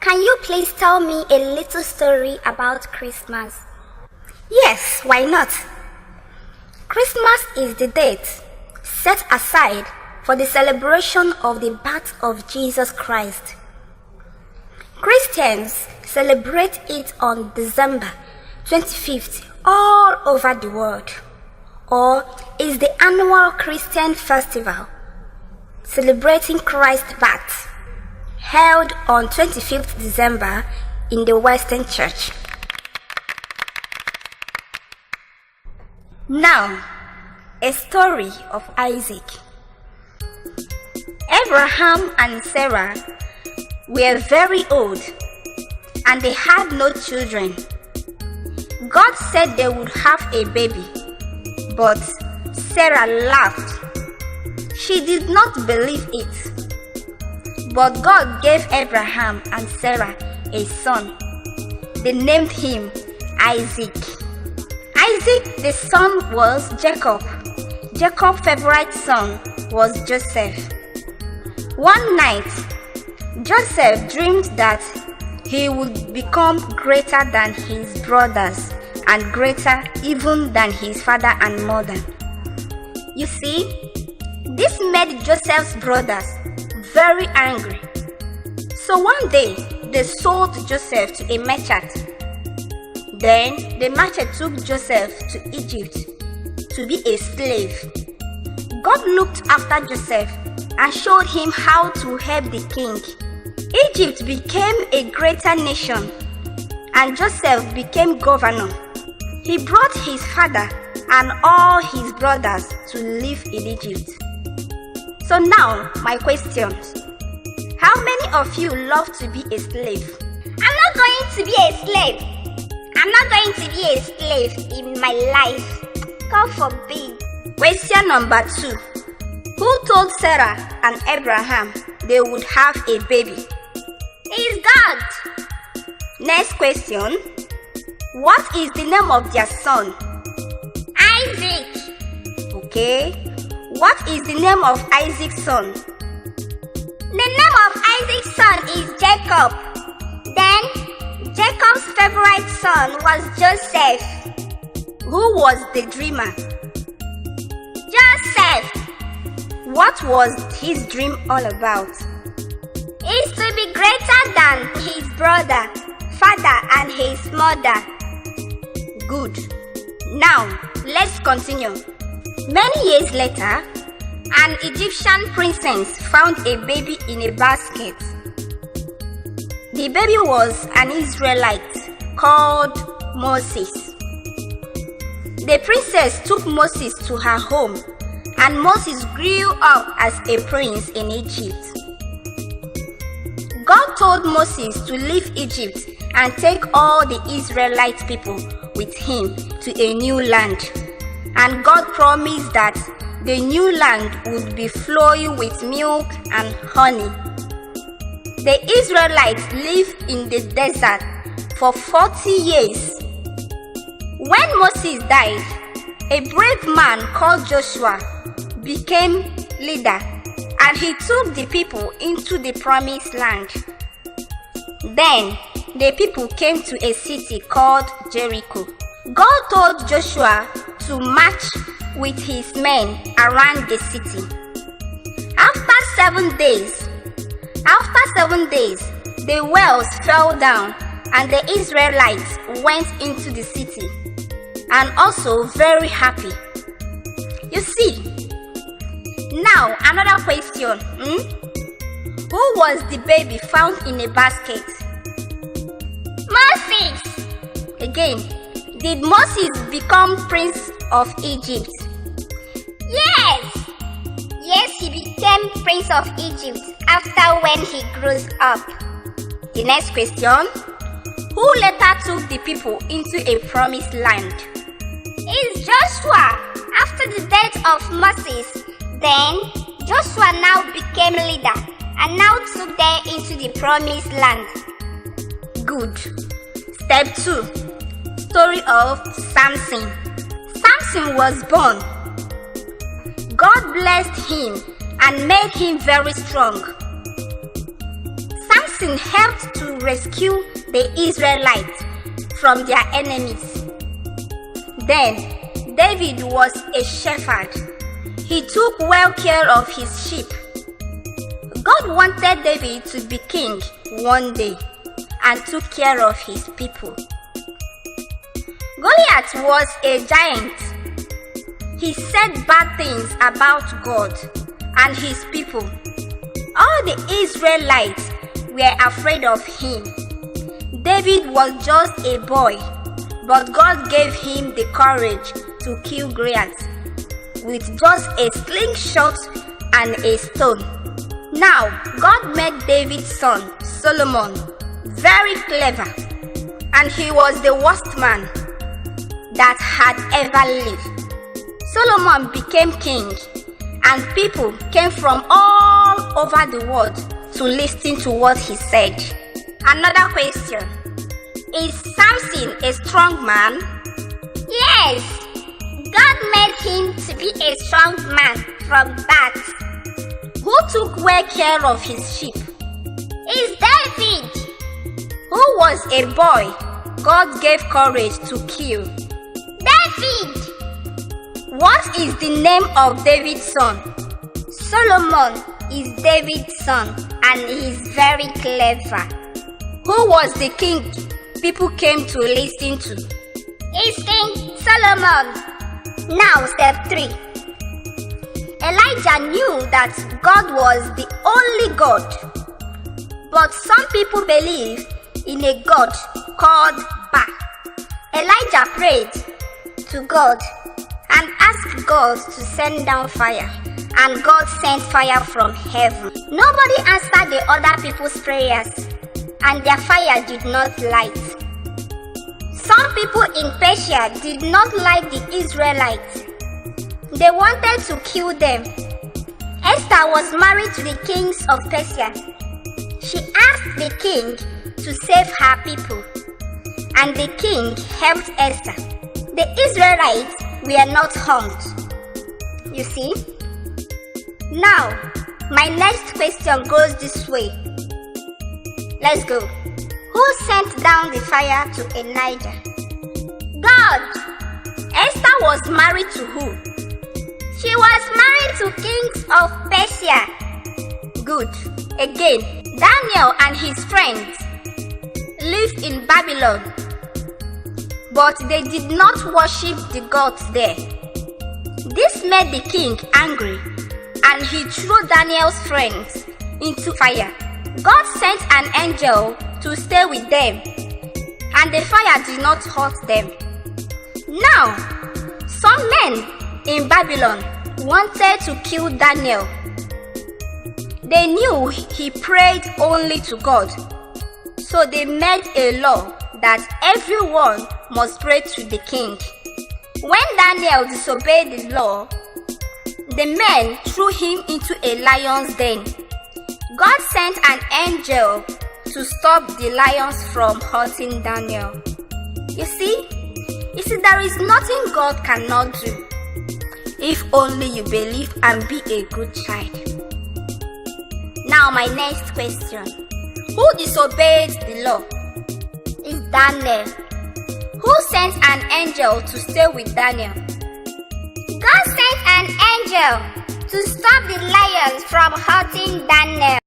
Can you please tell me a little story about Christmas? Yes, why not? Christmas is the date set aside for the celebration of the birth of Jesus Christ. Christians celebrate it on December 25th all over the world, or is the annual Christian festival celebrating Christ's birth, held on 25th December in the Western Church. Now, a story of Isaac. Abraham and Sarah were very old and they had no children. God said they would have a baby, but Sarah laughed. She did not believe it. But God gave Abraham and Sarah a son. They named him Isaac. Isaac, the son, was Jacob. Jacob's favorite son was Joseph. One night, Joseph dreamed that he would become greater than his brothers and greater even than his father and mother. You see, this made Joseph's brothers very angry. So one day, they sold Joseph to a merchant. Then the merchant took Joseph to Egypt to be a slave. God looked after Joseph and showed him how to help the king. Egypt became a greater nation and Joseph became governor. He brought his father and all his brothers to live in Egypt. So now, my questions. How many of you love to be a slave? I'm not going to be a slave. I'm not going to be a slave in my life. God forbid. Question number 2. Who told Sarah and Abraham they would have a baby? It's God. Next question. What is the name of their son? Isaac. Okay. What is the name of Isaac's son? The name of Isaac's son is Jacob. Then, Jacob's favorite son was Joseph. Who was the dreamer? Joseph. What was his dream all about? Is to be greater than his brother, father, and his mother. Good. Now, let's continue. Many years later, an Egyptian princess found a baby in a basket. The baby was an Israelite called Moses. The princess took Moses to her home, and Moses grew up as a prince in Egypt. God told Moses to leave Egypt and take all the Israelite people with him to a new land. And God promised that the new land would be flowing with milk and honey. The Israelites lived in the desert for 40 years. When Moses died, a brave man called Joshua became leader, and he took the people into the promised land. Then the people came to a city called Jericho. God told Joshua to march with his men around the city. After 7 days, the walls fell down and the Israelites went into the city, and also very happy. You see, now another question. Who was the baby found in a basket? Moses. Again, did Moses become prince of Egypt? Yes. Yes, he became prince of Egypt after when he grows up. The next question. Who later took the people into a promised land? It's Joshua. After the death of Moses, then Joshua now became leader and now took them into the promised land. Good. Step 2. Story of Samson. Samson was born. God blessed him and made him very strong. Samson helped to rescue the Israelites from their enemies. Then, David was a shepherd. He took well care of his sheep. God wanted David to be king one day and took care of his people. Goliath was a giant. He said bad things about God and his people. All the Israelites were afraid of him. David was just a boy, but God gave him the courage to kill Goliath with just a slingshot and a stone. Now, God made David's son, Solomon, very clever, and he was the worst man that had ever lived. Solomon became king, and people came from all over the world to listen to what he said. Another question: is Samson a strong man? Yes, God made him to be a strong man from birth. Who took well care of his sheep? It's David. Who was a boy God gave courage to kill? David. What is the name of David's son? Solomon is David's son, and he is very clever. Who was the king people came to listen to? It's King Solomon. Now, step 3. Elijah knew that God was the only God, but some people believe in a God called Baal. Elijah prayed to God and asked God to send down fire, and God sent fire from heaven. Nobody answered the other people's prayers, and their fire did not light. Some people in Persia did not like the Israelites. They wanted to kill them. Esther was married to the kings of Persia. She asked the king to save her people, and the king helped Esther. The Israelites were not harmed. You see? Now, my next question goes this way. Let's go. Who sent down the fire to Elijah? God. Esther was married to who? She was married to kings of Persia. Good. Again, Daniel and his friends lived in Babylon, but they did not worship the gods there. This made the king angry, and he threw Daniel's friends into fire. God sent an angel to stay with them, and the fire did not hurt them. Now, some men in Babylon wanted to kill Daniel. They knew he prayed only to God, so they made a law that everyone must pray to the king. When Daniel disobeyed the law, the men threw him into a lion's den. God sent an angel to stop the lions from hurting Daniel. You see, there is nothing God cannot do, if only you believe and be a good child. Now, my next question: who disobeyed the law? It's Daniel. Who sent an angel to stay with Daniel? God sent an angel to stop the lions from hurting Daniel.